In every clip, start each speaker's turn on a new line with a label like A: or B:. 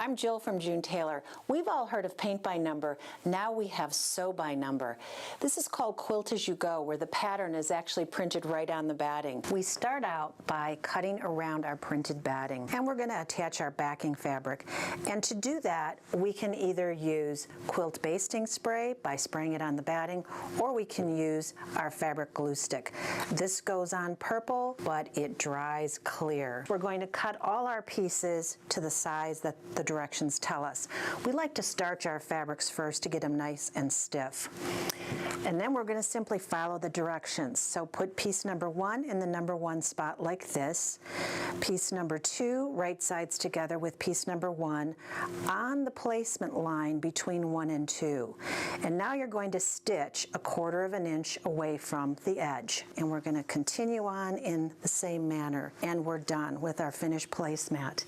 A: I'm Jill from June Taylor. We've all heard of paint by number. Now we have sew by number. This is called Quilt as you go, where the pattern is actually printed right on the batting. We start out by cutting around our printed batting, and we're going to attach our backing fabric. And to do that, we can either use quilt basting spray by spraying it on the batting, or we can use our fabric glue stick. This goes on purple, but it dries clear. We're going to cut all our pieces to the size that the directions tell us. We like to starch our fabrics first to get them nice and stiff. And then we're going to simply follow the directions. So put piece number 1 in the number 1 spot like this. Piece number 2, right sides together with piece number 1 on the placement line between 1 and 2. And now you're going to stitch 1/4 of an inch away from the edge. And we're going to continue on in the same manner. And we're done with our finished placemat.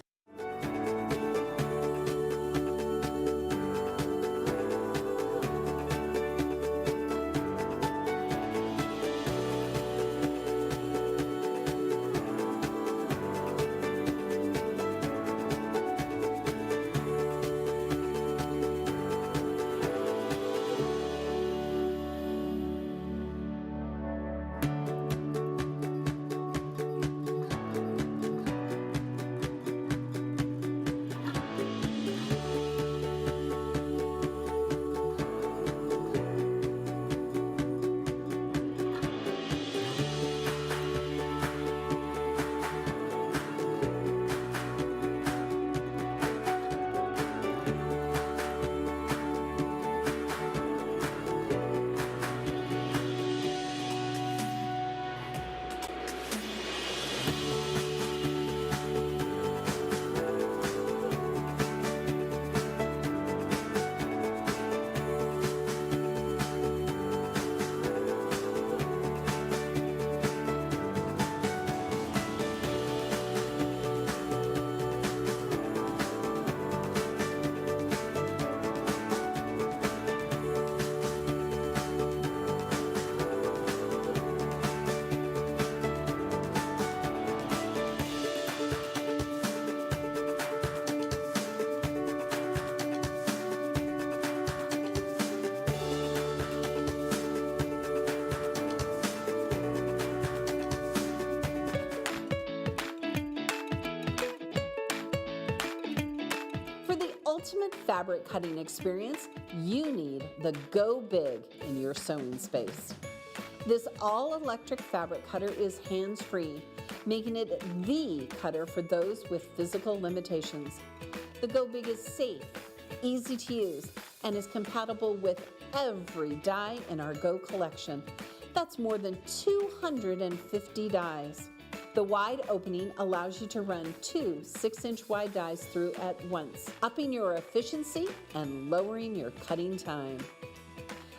B: Ultimate fabric cutting experience, you need the Go Big in your sewing space. This all-electric fabric cutter is hands-free, making it the cutter for those with physical limitations. The Go Big is safe, easy to use, and is compatible with every die in our Go collection. That's more than 250 dies. The wide opening allows you to run 2 6-inch wide dies through at once, upping your efficiency and lowering your cutting time.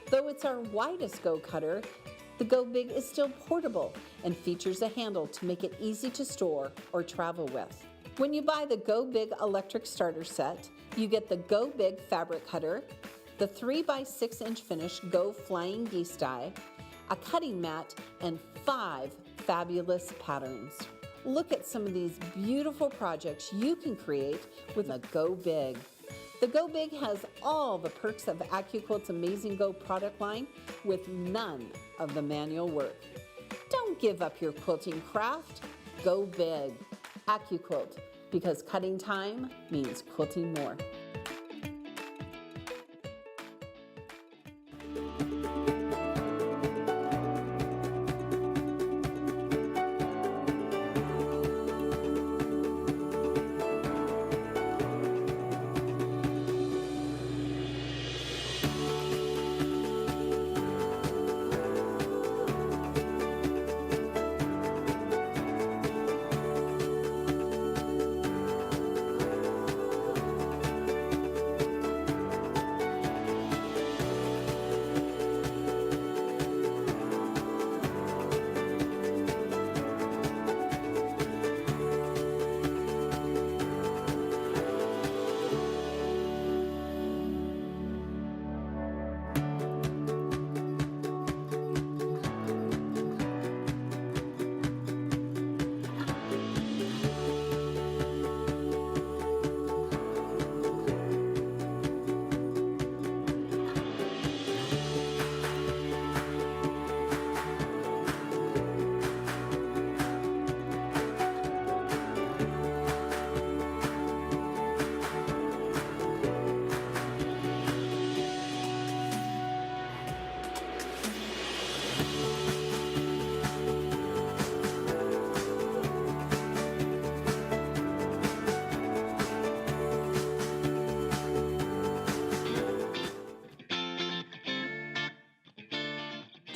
B: Though it's our widest Go cutter, the Go Big is still portable and features a handle to make it easy to store or travel with. When you buy the Go Big electric starter set, you get the Go Big fabric cutter, the 3x6-inch finish Go Flying Geese die, a cutting mat, and 5 fabulous patterns. Look at some of these beautiful projects you can create with a Go Big. The Go Big has all the perks of AccuQuilt's amazing Go product line with none of the manual work. Don't give up your quilting craft. Go Big. AccuQuilt, because cutting time means quilting more.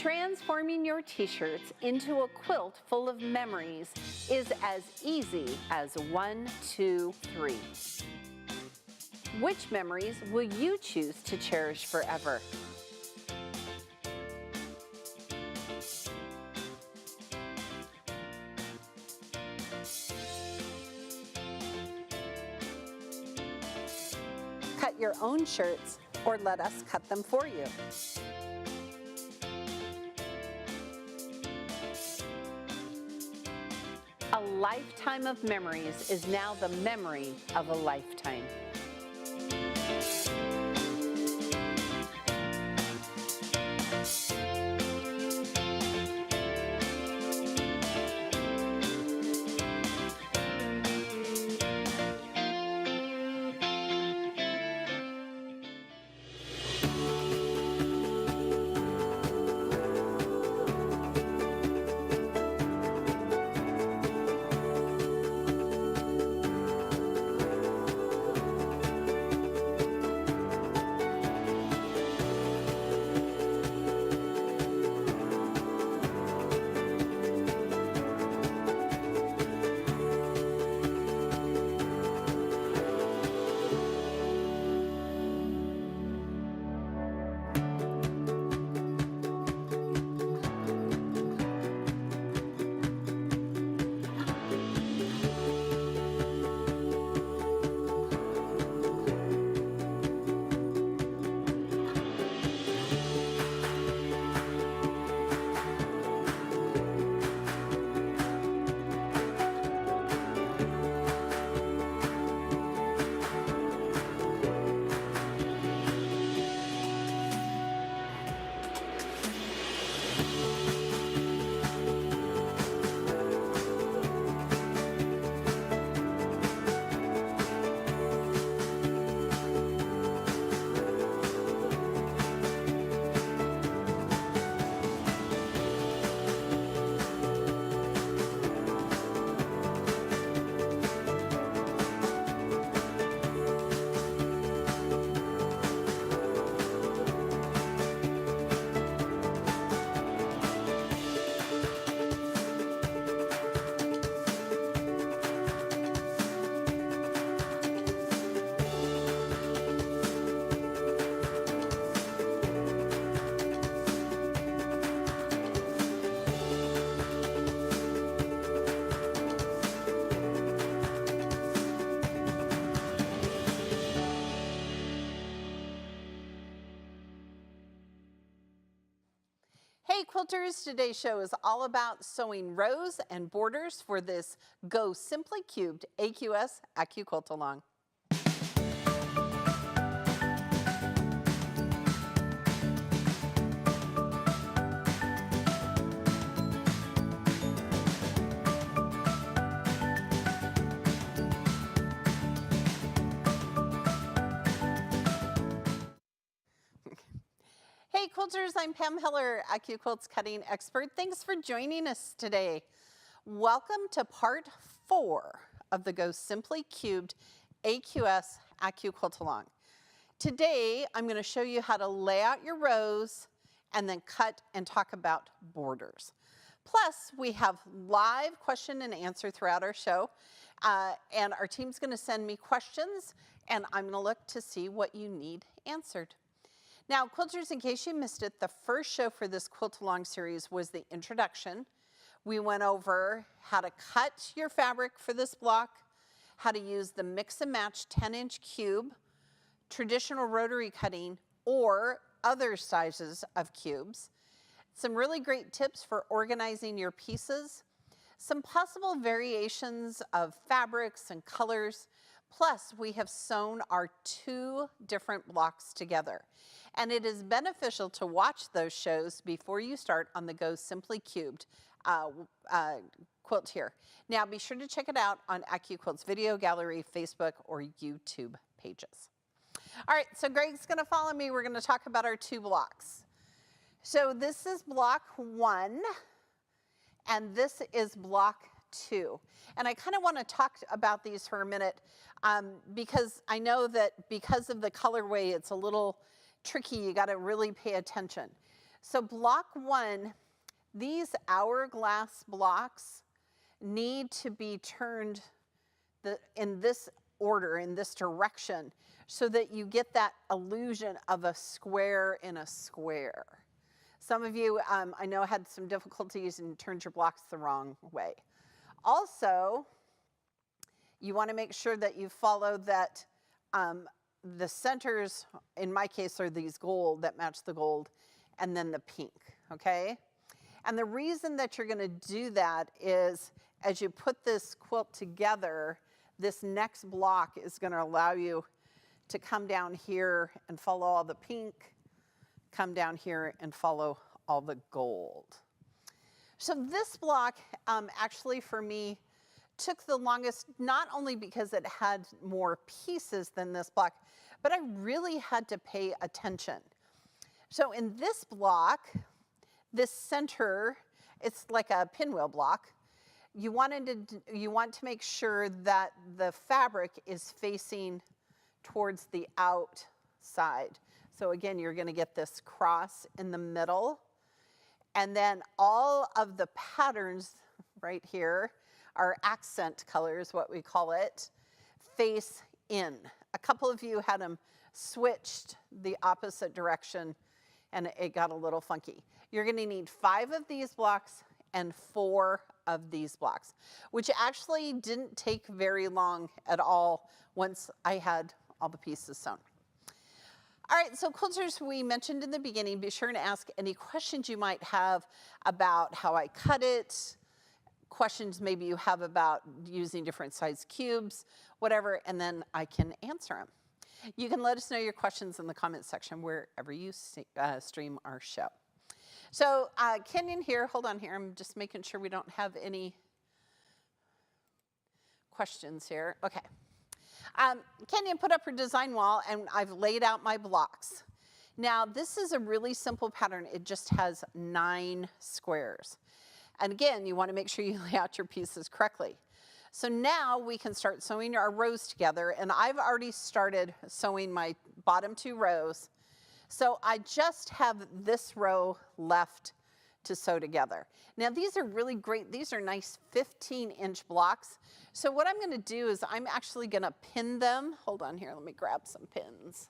B: Transforming your t-shirts into a quilt full of memories is as easy as 1, 2, 3. Which memories will you choose to cherish forever? Cut your own shirts or let us cut them for you. A lifetime of memories is now the memory of a lifetime. Hey quilters, today's show is all about sewing rows and borders for this Go Simply Cubed AQS AccuQuilt-Along. Hey quilters, I'm Pam Heller, AccuQuilt's cutting expert. Thanks for joining us today. Welcome to part 4 of the Go Simply Cubed AQS AccuQuilt-Along. Today, I'm going to show you how to lay out your rows and then cut and talk about borders. Plus, we have live question and answer throughout our show, and our team's going to send me questions, and I'm going to look to see what you need answered. Now, quilters, in case you missed it, the first show for this Quilt-Along series was the introduction. We went over how to cut your fabric for this block, how to use the mix and match 10-inch cube, traditional rotary cutting, or other sizes of cubes, some really great tips for organizing your pieces, some possible variations of fabrics and colors, plus we have sewn our 2 different blocks together. And it is beneficial to watch those shows before you start on the Go Simply Cubed quilt here. Now be sure to check it out on AccuQuilt's video gallery, Facebook, or YouTube pages. All right, so Greg's gonna follow me. We're gonna talk about our 2 blocks. So this is block 1, and this is block 2. And I kind of want to talk about these for a minute because I know that because of the colorway, it's a little tricky. You got to really pay attention. So block 1, these hourglass blocks need to be turned in this order, in this direction, so that you get that illusion of a square in a square. Some of you, I know, had some difficulties and turned your blocks the wrong way. Also, you want to make sure that you follow that the centers, in my case, are these gold that match the gold, and then the pink, okay? And the reason that you're going to do that is as you put this quilt together, this next block is going to allow you to come down here and follow all the pink, come down here and follow all the gold. So this block actually for me took the longest, not only because it had more pieces than this block, but I really had to pay attention. So in this block, this center, it's like a pinwheel block. You want to make sure that the fabric is facing towards the outside. So again, you're going to get this cross in the middle. And then all of the patterns right here are accent colors, what we call it, face in. A couple of you had them switched the opposite direction and it got a little funky. You're going to need 5 of these blocks and 4 of these blocks, which actually didn't take very long at all once I had all the pieces sewn. All right, so quilters, we mentioned in the beginning, be sure to ask any questions you might have about how I cut it, questions maybe you have about using different size cubes, whatever, and then I can answer them. You can let us know your questions in the comment section wherever you stream our show. So Kenyon here, hold on here, I'm just making sure we don't have any questions here. Okay. Kenyon put up her design wall and I've laid out my blocks. Now this is a really simple pattern. It just has 9 squares. And again, you want to make sure you lay out your pieces correctly. So now we can start sewing our rows together, and I've already started sewing my bottom 2 rows. So I just have this row left to sew together. Now these are really great. These are nice 15-inch blocks. So what I'm going to do is I'm actually going to pin them. Hold on here, let me grab some pins.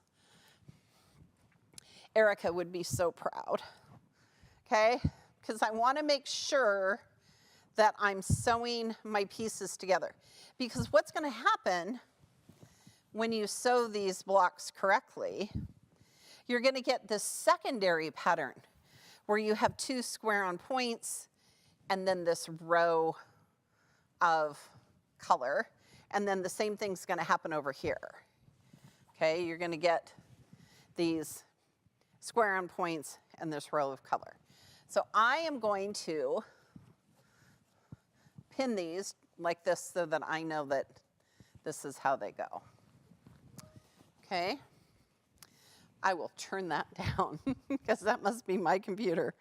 B: Erica would be so proud, okay? Because I want to make sure that I'm sewing my pieces together. Because what's going to happen when you sew these blocks correctly, you're going to get this secondary pattern where you have 2 square-on points and then this row of color. And then the same thing's going to happen over here. Okay, you're going to get these square-on points and this row of color. So I am going to pin these like this so that I know that this is how they go. Okay. I will turn that down because that must be my computer.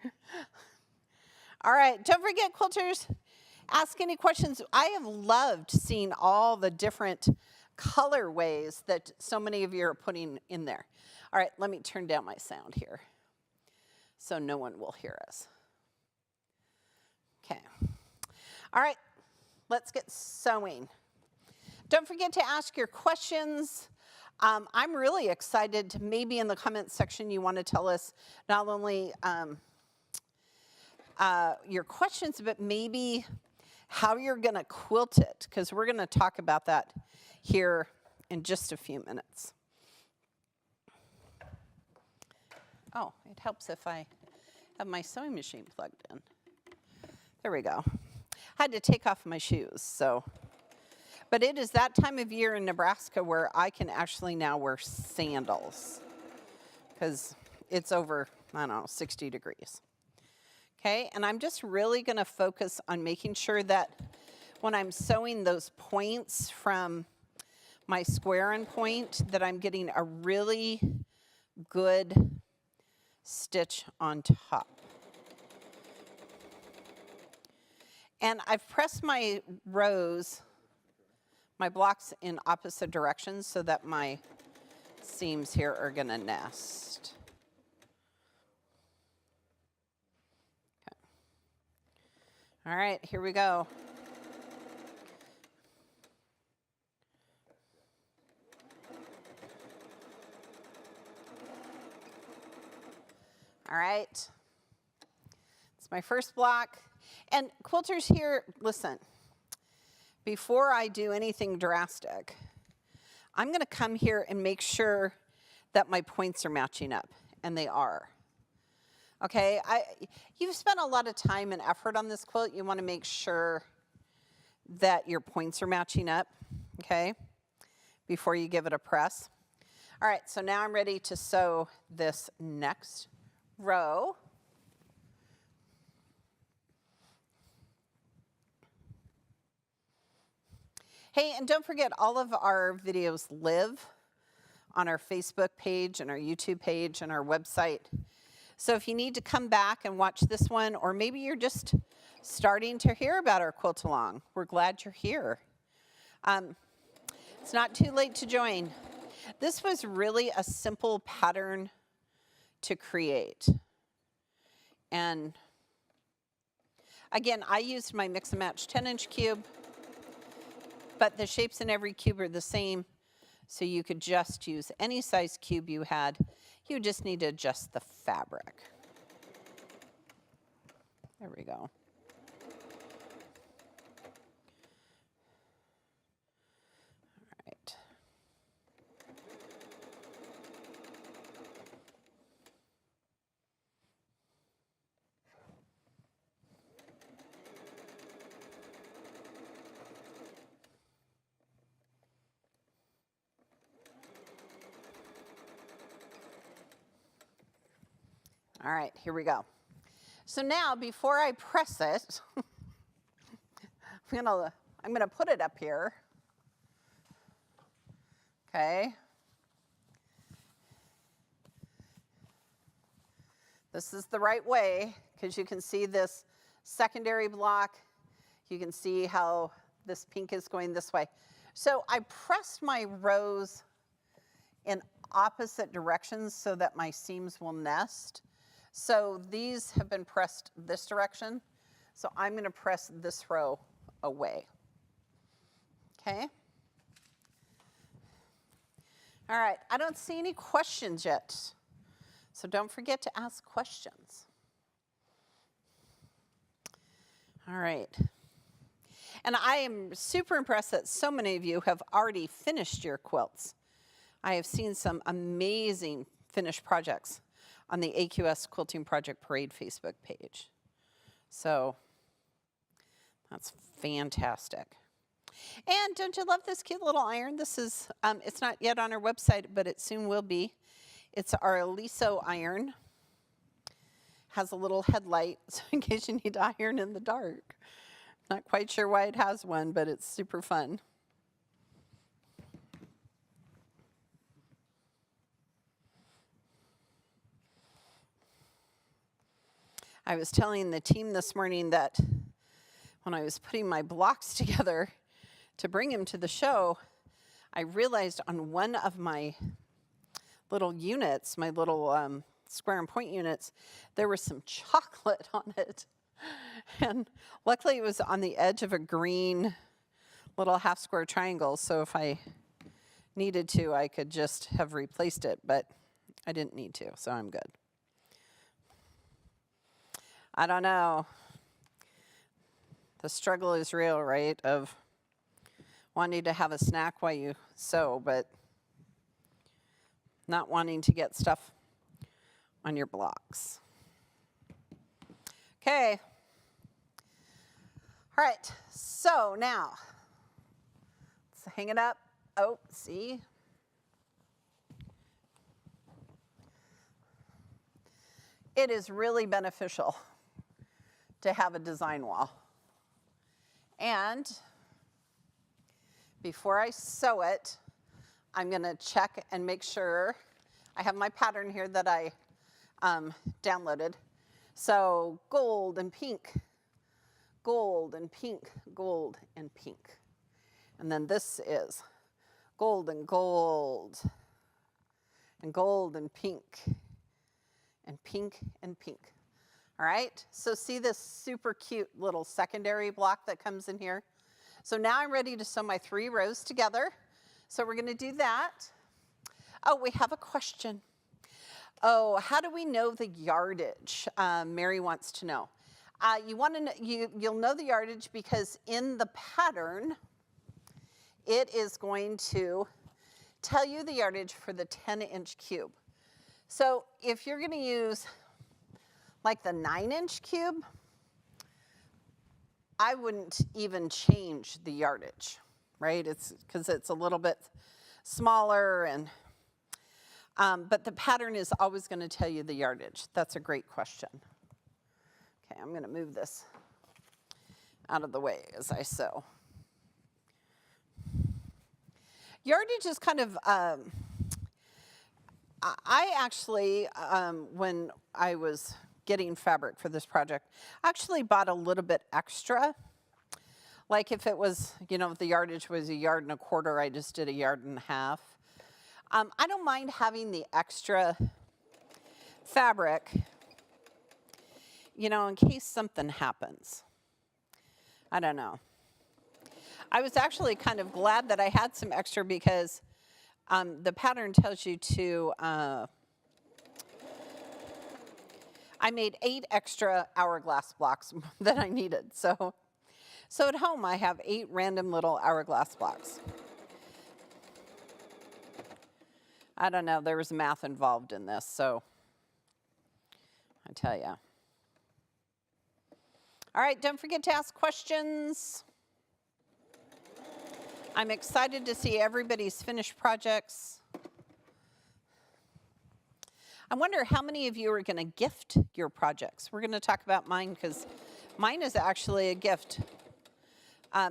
B: All right, don't forget, quilters, ask any questions. I have loved seeing all the different colorways that so many of you are putting in there. All right, let me turn down my sound here so no one will hear us. Okay. All right, let's get sewing. Don't forget to ask your questions. I'm really excited to maybe in the comments section you want to tell us not only your questions, but maybe how you're going to quilt it, because we're going to talk about that here in just a few minutes. Oh, it helps if I have my sewing machine plugged in. There we go. I had to take off my shoes, so. But it is that time of year in Nebraska where I can actually now wear sandals because it's over, I don't know, 60 degrees. Okay, and I'm just really going to focus on making sure that when I'm sewing those points from my square and point that I'm getting a really good stitch on top. And I've pressed my rows, my blocks in opposite directions so that my seams here are going to nest. All right, here we go. All right, it's my first block. And quilters here, listen, before I do anything drastic, I'm gonna come here and make sure that my points are matching up, and they are. Okay, you've spent a lot of time and effort on this quilt. You wanna make sure that your points are matching up, okay, before you give it a press. All right, so now I'm ready to sew this next row. Hey, and don't forget, all of our videos live on our Facebook page and our YouTube page and our website. So if you need to come back and watch this one, or maybe you're just starting to hear about our Quilt-Along, we're glad you're here. It's not too late to join. This was really a simple pattern to create. And again, I used my mix and match 10-inch cube, but the shapes in every cube are the same, so you could just use any size cube you had. You just need to adjust the fabric. There we go. All right. All right, here we go. So now, before I press it, I'm gonna put it up here. Okay. This is the right way, because you can see this secondary block. You can see how this pink is going this way. So I pressed my rows in opposite directions so that my seams will nest. So these have been pressed this direction. So I'm going to press this row away. Okay. All right, I don't see any questions yet. So don't forget to ask questions. All right. And I am super impressed that so many of you have already finished your quilts. I have seen some amazing finished projects on the AQS Quilting Project Parade Facebook page. So that's fantastic. And don't you love this cute little iron? This is, it's not yet on our website, but it soon will be. It's our Aliso iron. Has a little headlight, so in case you need to iron in the dark. Not quite sure why it has one, but it's super fun. I was telling the team this morning that when I was putting my blocks together to bring him to the show, I realized on one of my little units, my little square and point units, there was some chocolate on it. And luckily it was on the edge of a green little half square triangle, so if I needed to, I could just have replaced it, but I didn't need to, so I'm good. I don't know. The struggle is real, right? Of wanting to have a snack while you sew, but not wanting to get stuff on your blocks. Okay. All right, so now, let's hang it up. Oh, see? It is really beneficial to have a design wall. And before I sew it, I'm gonna check and make sure. I have my pattern here that I downloaded. So gold and pink, gold and pink, gold and pink. And then this is gold and gold, and gold and pink, and pink and pink. All right, so see this super cute little secondary block that comes in here? So now I'm ready to sew my 3 rows together. So we're gonna do that. Oh, we have a question. Oh, how do we know the yardage? Mary wants to know. You'll know the yardage because in the pattern, it is going to tell you the yardage for the 10-inch cube. So if you're gonna use like the 9-inch cube, I wouldn't even change the yardage, right? It's because it's a little bit smaller, and but the pattern is always going to tell you the yardage. That's a great question. Okay, I'm going to move this out of the way as I sew. Yardage is kind of, I actually, when I was getting fabric for this project, I actually bought a little bit extra. Like if it was, you know, if the yardage was 1.25 yards, I just did 1.5 yards. I don't mind having the extra fabric, you know, in case something happens. I don't know. I was actually kind of glad that I had some extra because the pattern tells you to, I made 8 extra hourglass blocks that I needed. So at home I have 8 random little hourglass blocks. I don't know, there was math involved in this, so I tell you. All right, don't forget to ask questions. I'm excited to see everybody's finished projects. I wonder how many of you are going to gift your projects. We're going to talk about mine because mine is actually a gift.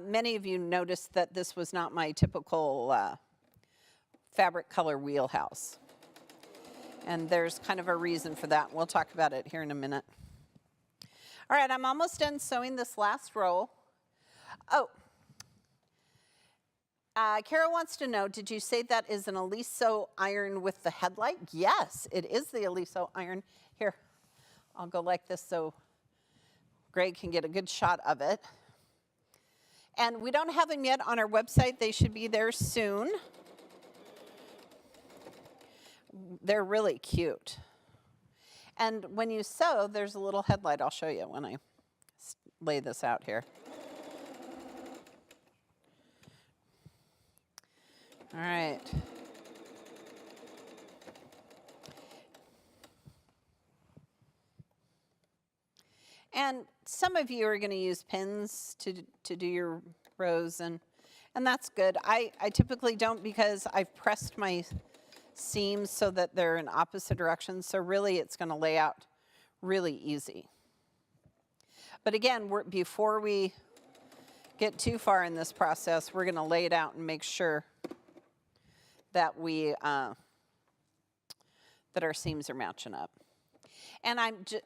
B: Many of you noticed that this was not my typical fabric color wheelhouse. And there's kind of a reason for that. We'll talk about it here in a minute. All right, I'm almost done sewing this last row. Oh, Carol wants to know, did you say that is an Aliso iron with the headlight? Yes, it is the Aliso iron. Here, I'll go like this so Greg can get a good shot of it. And we don't have them yet on our website. They should be there soon. They're really cute. And when you sew, there's a little headlight. I'll show you when I lay this out here. All right. And some of you are going to use pins to do your rows, and that's good. I typically don't because I've pressed my seams so that they're in opposite directions, so really it's going to lay out really easy. But again, before we get too far in this process, we're going to lay it out and make sure that we that our seams are matching up. And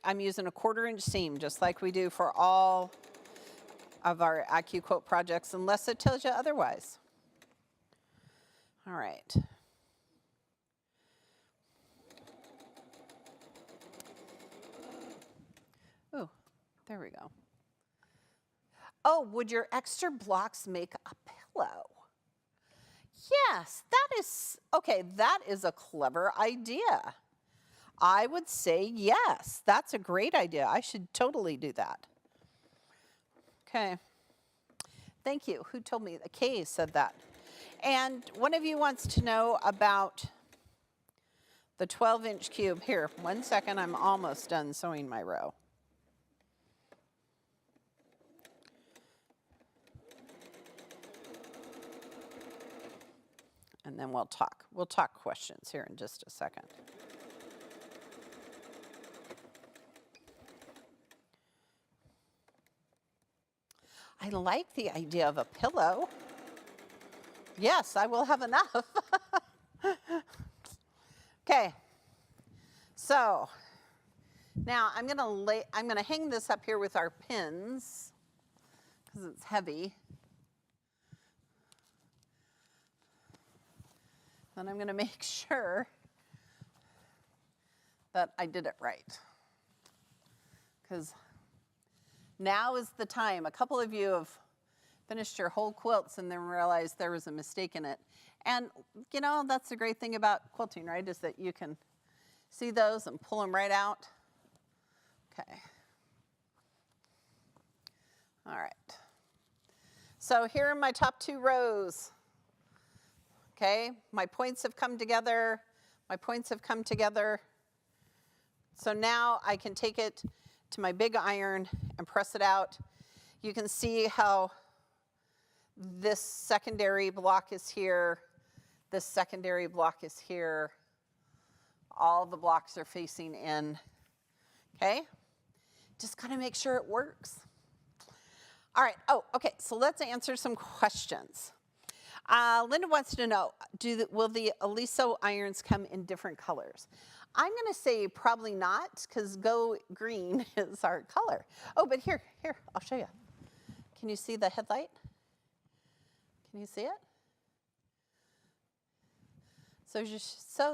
B: I'm using a 1/4 inch seam, just like we do for all of our AccuQuilt projects, unless it tells you otherwise. All right. Oh, there we go. Oh, would your extra blocks make a pillow? Yes, that is, okay, that is a clever idea. I would say yes, that's a great idea. I should totally do that. Okay, thank you. Who told me? Kay said that. And one of you wants to know about the 12-inch cube. Here, 1 second, I'm almost done sewing my row. And then we'll talk questions here in just a second. I like the idea of a pillow. Yes, I will have enough. Okay. So now I'm gonna hang this up here with our pins because it's heavy. Then I'm going to make sure that I did it right, because now is the time. A couple of you have finished your whole quilts and then realized there was a mistake in it. And you know, that's the great thing about quilting, right, is that you can see those and pull them right out. Okay. All right. So here are my top 2 rows. Okay, my points have come together. My points have come together. So now I can take it to my big iron and press it out. You can see how this secondary block is here. This secondary block is here. All the blocks are facing in. Okay, just gotta make sure it works. All right, oh, okay, so let's answer some questions. Linda wants to know, will the Aliso irons come in different colors? I'm gonna say probably not, because Go Green is our color. Oh, but here, I'll show you. Can you see the headlight? Can you see it? So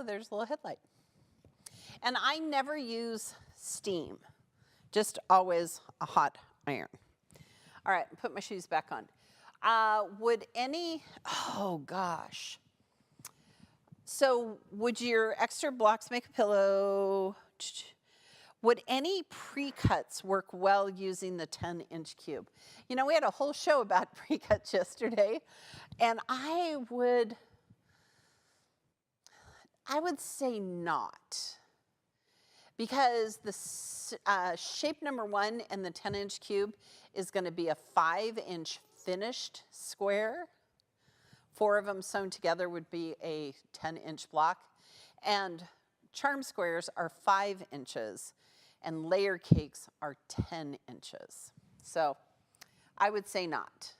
B: there's a little headlight. And I never use steam, just always a hot iron. All right, put my shoes back on. Oh gosh. So would your extra blocks make a pillow? Would any pre-cuts work well using the 10-inch cube? You know, we had a whole show about pre-cuts yesterday, and I would say not. Because the shape number 1 and the 10-inch cube is going to be a 5-inch finished square. 4 of them sewn together would be a 10-inch block. And charm squares are 5 inches, and layer cakes are 10 inches. So I would say not.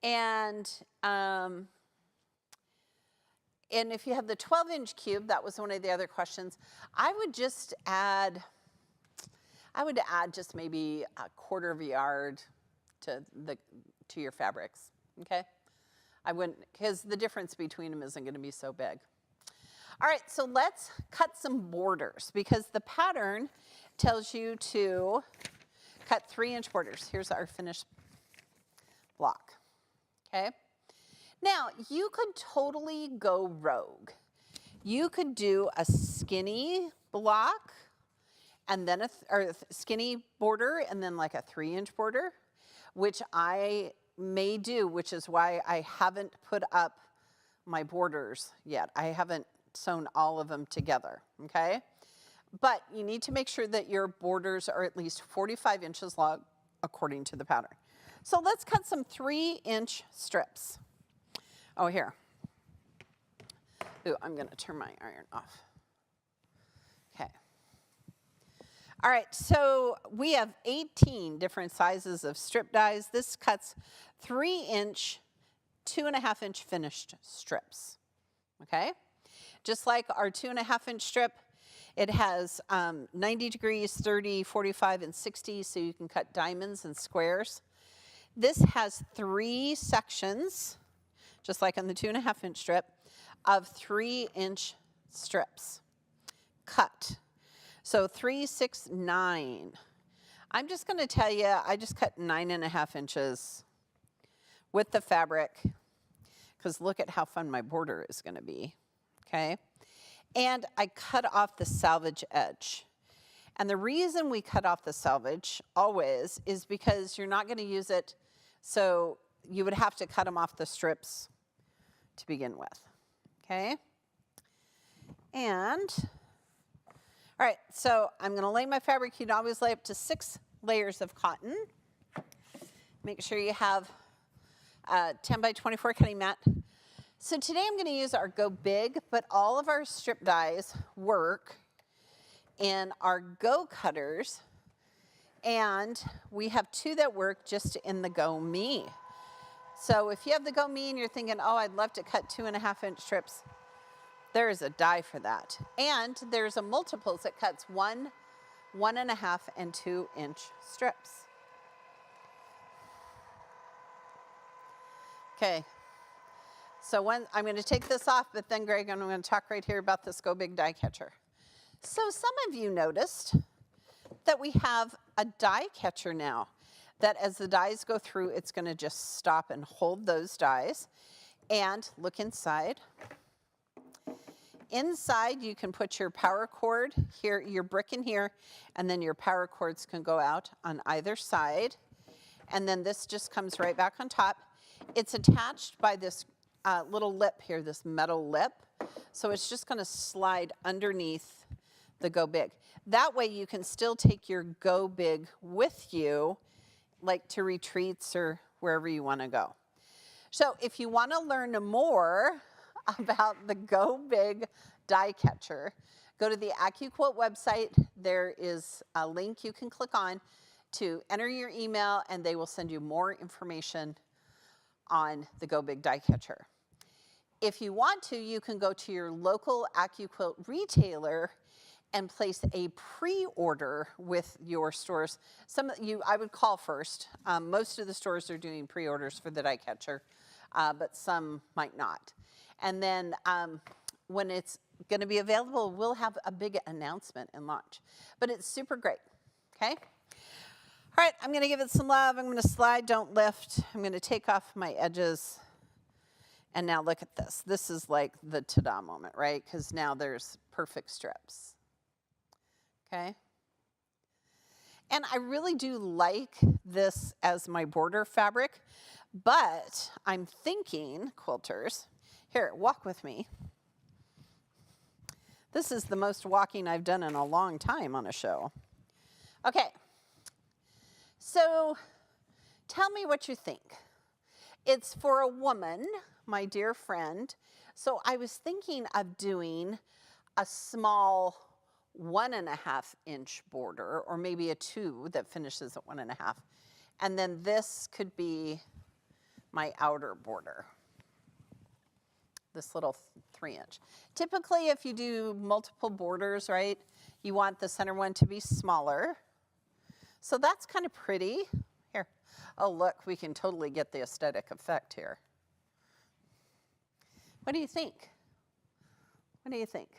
B: And if you have the 12-inch cube, that was one of the other questions, I would add just maybe a 1/4 of a yard to your fabrics, okay? I wouldn't, because the difference between them isn't going to be so big. All right, so let's cut some borders, because the pattern tells you to cut 3-inch borders. Here's our finished block, okay? Now, you could totally go rogue. You could do a skinny block, and then a skinny border, and then like a 3-inch border, which I may do, which is why I haven't put up my borders yet. I haven't sewn all of them together, okay? But you need to make sure that your borders are at least 45 inches long according to the pattern. So let's cut some 3-inch strips. Oh, here. Ooh, I'm gonna turn my iron off. Okay. All right, so we have 18 different sizes of strip dies. This cuts 3-inch, 2.5-inch finished strips, okay? Just like our 2.5-inch strip, it has 90 degrees, 30, 45, and 60, so you can cut diamonds and squares. This has 3 sections, just like on the 2.5-inch strip, of 3-inch strips, cut. So 3, 6, 9. I'm just gonna tell you, I just cut 9.5 inches with the fabric, because look at how fun my border is gonna be, okay? And I cut off the selvage edge. And the reason we cut off the selvage always is because you're not gonna use it, so you would have to cut them off the strips to begin with, okay? And, all right, so I'm gonna lay my fabric. You'd always lay up to 6 layers of cotton. Make sure you have a 10 by 24 cutting mat. So today I'm gonna use our Go Big, but all of our strip dies work in our Go cutters, and we have 2 that work just in the Go Me. So if you have the Go Me and you're thinking, oh, I'd love to cut 2.5-inch strips, there is a die for that. And there's a multiples that cuts 1, 1.5, and 2-inch strips. Okay. So I'm going to take this off, but then Greg, I'm going to talk right here about this Go Big die catcher. So some of you noticed that we have a die catcher now, that as the dies go through, it's going to just stop and hold those dies. And look inside. Inside, you can put your power cord here, your brick in here, and then your power cords can go out on either side. And then this just comes right back on top. It's attached by this little lip here, this metal lip. So it's just going to slide underneath the Go Big. That way you can still take your Go Big with you, like to retreats or wherever you want to go. So if you want to learn more about the Go Big die catcher, go to the AccuQuilt website. There is a link you can click on to enter your email, and they will send you more information on the Go Big die catcher. If you want to, you can go to your local AccuQuilt retailer and place a pre-order with your stores. Some of you, I would call first. Most of the stores are doing pre-orders for the die catcher, but some might not. And then when it's going to be available, we'll have a big announcement and launch. But it's super great, okay? All right, I'm going to give it some love. I'm going to slide, don't lift. I'm going to take off my edges. And now look at this. This is like the ta-da moment, right? Because now there's perfect strips. Okay? And I really do like this as my border fabric, but I'm thinking, quilters, here, walk with me. This is the most walking I've done in a long time on a show. Okay. So tell me what you think. It's for a woman, my dear friend. So I was thinking of doing a small 1.5 inch border, or maybe a 2 that finishes at 1.5. And then this could be my outer border, this little 3 inch. Typically, if you do multiple borders, right, you want the center one to be smaller. So that's kind of pretty. Here, oh look, we can totally get the aesthetic effect here. What do you think? What do you think?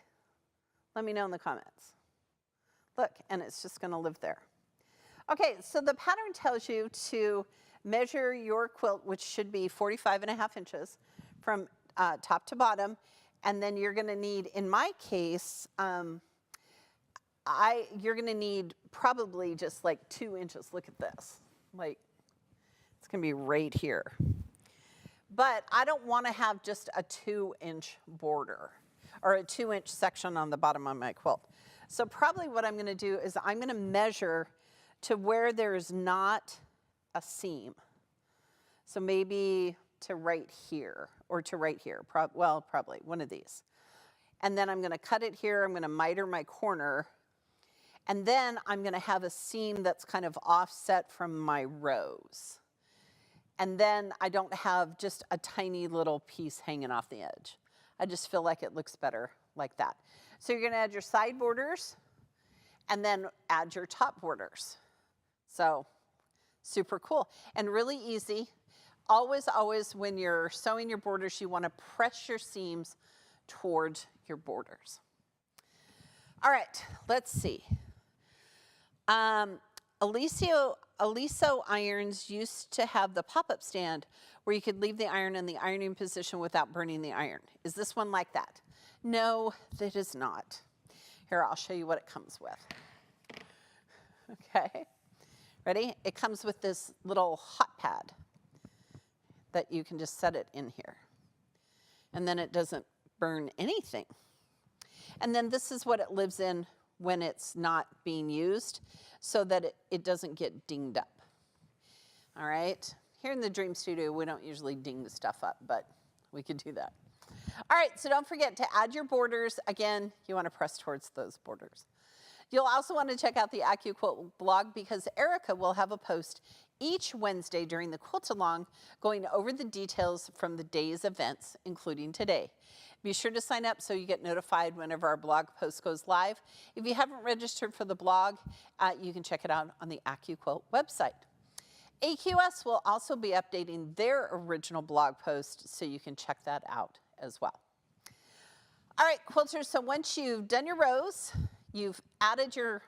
B: Let me know in the comments. Look, and it's just going to live there. Okay, so the pattern tells you to measure your quilt, which should be 45.5 inches from top to bottom, and then you're going to need, in my case, you're going to need probably just like 2 inches. Look at this. Like, it's going to be right here. But I don't want to have just a 2-inch border or a 2-inch section on the bottom of my quilt. So probably what I'm going to do is I'm going to measure to where there's not a seam. So maybe to right here or to right here. Well, probably one of these. And then I'm going to cut it here. I'm going to miter my corner. And then I'm going to have a seam that's kind of offset from my rows. And then I don't have just a tiny little piece hanging off the edge. I just feel like it looks better like that. So you're going to add your side borders and then add your top borders. So super cool and really easy. Always, always when you're sewing your borders, you want to press your seams toward your borders. All right, let's see. Aliso irons used to have the pop-up stand where you could leave the iron in the ironing position without burning the iron. Is this one like that? No, that is not. Here, I'll show you what it comes with. Okay, ready? It comes with this little hot pad that you can just set it in here. And then it doesn't burn anything. And then this is what it lives in when it's not being used so that it doesn't get dinged up. All right, here in the Dream Studio, we don't usually ding the stuff up, but we could do that. All right, so don't forget to add your borders. Again, you want to press towards those borders. You'll also want to check out the AccuQuilt blog because Erica will have a post each Wednesday during the Quilt-Along going over the details from the day's events, including today. Be sure to sign up so you get notified whenever our blog post goes live. If you haven't registered for the blog, you can check it out on the AccuQuilt website. AQS will also be updating their original blog post, so you can check that out as well. All right, quilters, so once you've done your rows, you've added your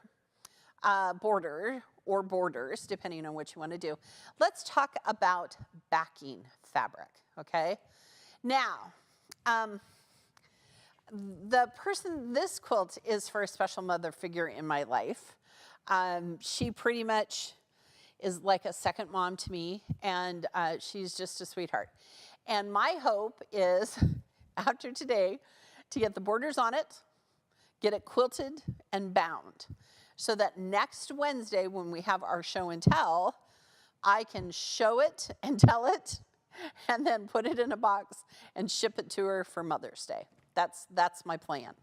B: border or borders, depending on what you want to do, let's talk about backing fabric, okay? Now, this quilt is for a special mother figure in my life. She pretty much is like a second mom to me, and she's just a sweetheart. And my hope is, after today, to get the borders on it, get it quilted and bound, so that next Wednesday when we have our show and tell, I can show it and tell it, and then put it in a box and ship it to her for Mother's Day. That's my plan.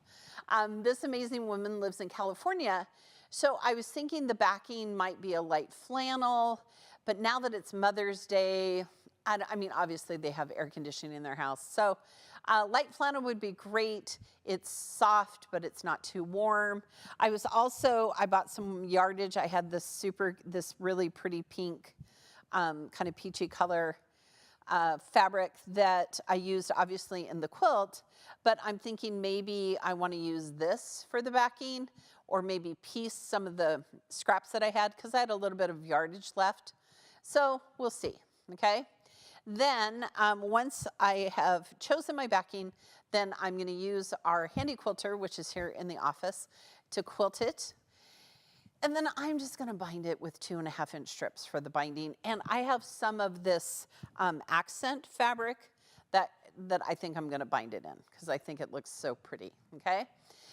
B: This amazing woman lives in California, so I was thinking the backing might be a light flannel, but now that it's Mother's Day, I mean, obviously they have air conditioning in their house, so light flannel would be great. It's soft, but it's not too warm. I bought some yardage. I had this really pretty pink, kind of peachy color fabric that I used obviously in the quilt, but I'm thinking maybe I want to use this for the backing, or maybe piece some of the scraps that I had, because I had a little bit of yardage left. So we'll see, okay? Then once I have chosen my backing, then I'm going to use our handy quilter, which is here in the office, to quilt it. And then I'm just going to bind it with 2.5-inch strips for the binding. And I have some of this accent fabric that I think I'm going to bind it in, because I think it looks so pretty, okay?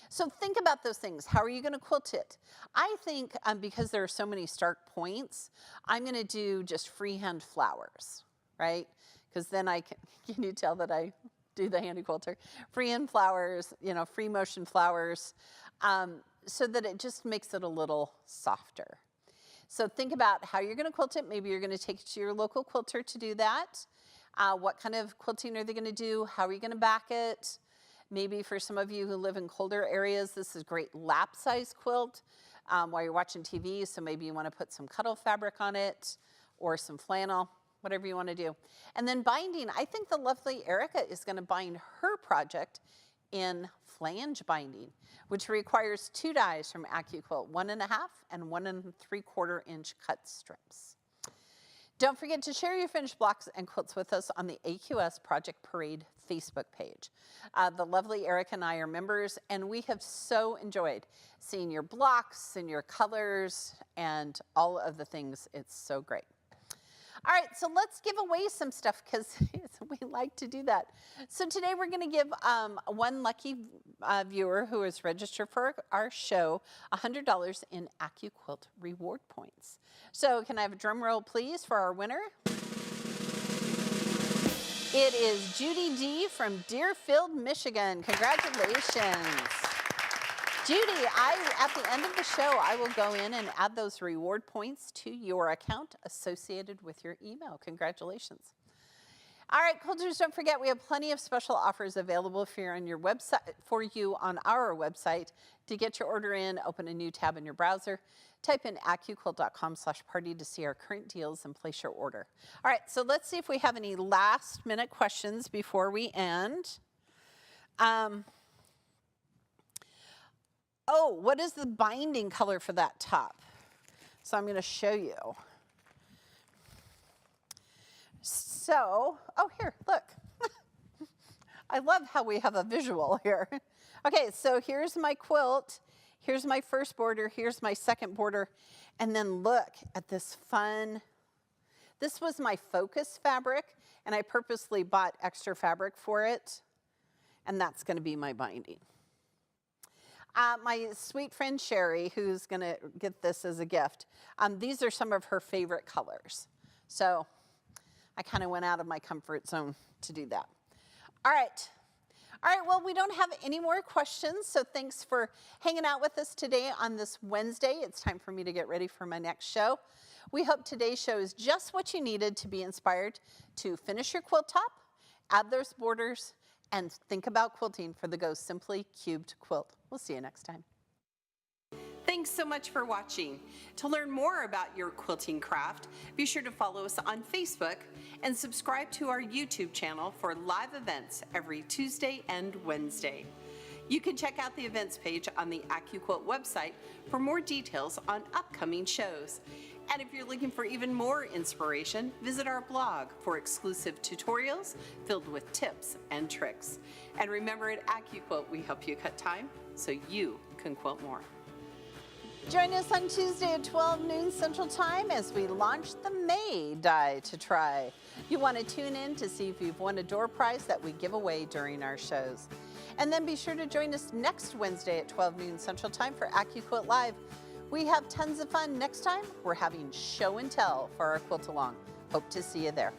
B: So think about those things. How are you going to quilt it? I think because there are so many stark points, I'm going to do just freehand flowers, right? Because then can you tell that I do the handy quilter? Freehand flowers, free motion flowers, so that it just makes it a little softer. So think about how you're going to quilt it. Maybe you're going to take it to your local quilter to do that. What kind of quilting are they going to do? How are you going to back it? Maybe for some of you who live in colder areas, this is a great lap size quilt while you're watching TV. So maybe you want to put some cuddle fabric on it, or some flannel, whatever you want to do. And then binding, I think the lovely Erica is going to bind her project in flange binding, which requires 2 dies from AccuQuilt, 1.5 and 1 3/4 inch cut strips. Don't forget to share your finished blocks and quilts with us on the AQS Project Parade Facebook page. The lovely Erica and I are members, and we have so enjoyed seeing your blocks and your colors and all of the things. It's so great. All right, so let's give away some stuff, because we like to do that. So today we're going to give one lucky viewer who is registered for our show $100 in AccuQuilt reward points. So can I have a drum roll, please, for our winner? It is Judy D. from Deerfield, Michigan. Congratulations. Judy, at the end of the show, I will go in and add those reward points to your account associated with your email. Congratulations. All right, quilters, don't forget we have plenty of special offers available for you on our website. To get your order in, open a new tab in your browser. Type in AccuQuilt.com/party to see our current deals and place your order. All right, so let's see if we have any last-minute questions before we end. Oh, what is the binding color for that top? So I'm going to show you. So, oh, here, look. I love how we have a visual here. Okay, so here's my quilt. Here's my first border. Here's my second border. And then look at this fun. This was my focus fabric, and I purposely bought extra fabric for it. And that's going to be my binding. My sweet friend Sherry, who's going to get this as a gift, these are some of her favorite colors. So I kind of went out of my comfort zone to do that. All right. All right, well, we don't have any more questions, so thanks for hanging out with us today on this Wednesday. It's time for me to get ready for my next show. We hope today's show is just what you needed to be inspired to finish your quilt top, add those borders, and think about quilting for the Go Simply Cubed quilt. We'll see you next time. Thanks so much for watching. To learn more about your quilting craft, be sure to follow us on Facebook and subscribe to our YouTube channel for live events every Tuesday and Wednesday. You can check out the events page on the AccuQuilt website for more details on upcoming shows. And if you're looking for even more inspiration, visit our blog for exclusive tutorials filled with tips and tricks. And remember, at AccuQuilt, we help you cut time so you can quilt more. Join us on Tuesday at 12 noon Central Time as we launch the May Die to Try. You want to tune in to see if you've won a door prize that we give away during our shows. And then be sure to join us next Wednesday at 12 noon Central Time for AccuQuilt Live. We have tons of fun. Next time, we're having show and tell for our Quilt-Along. Hope to see you there.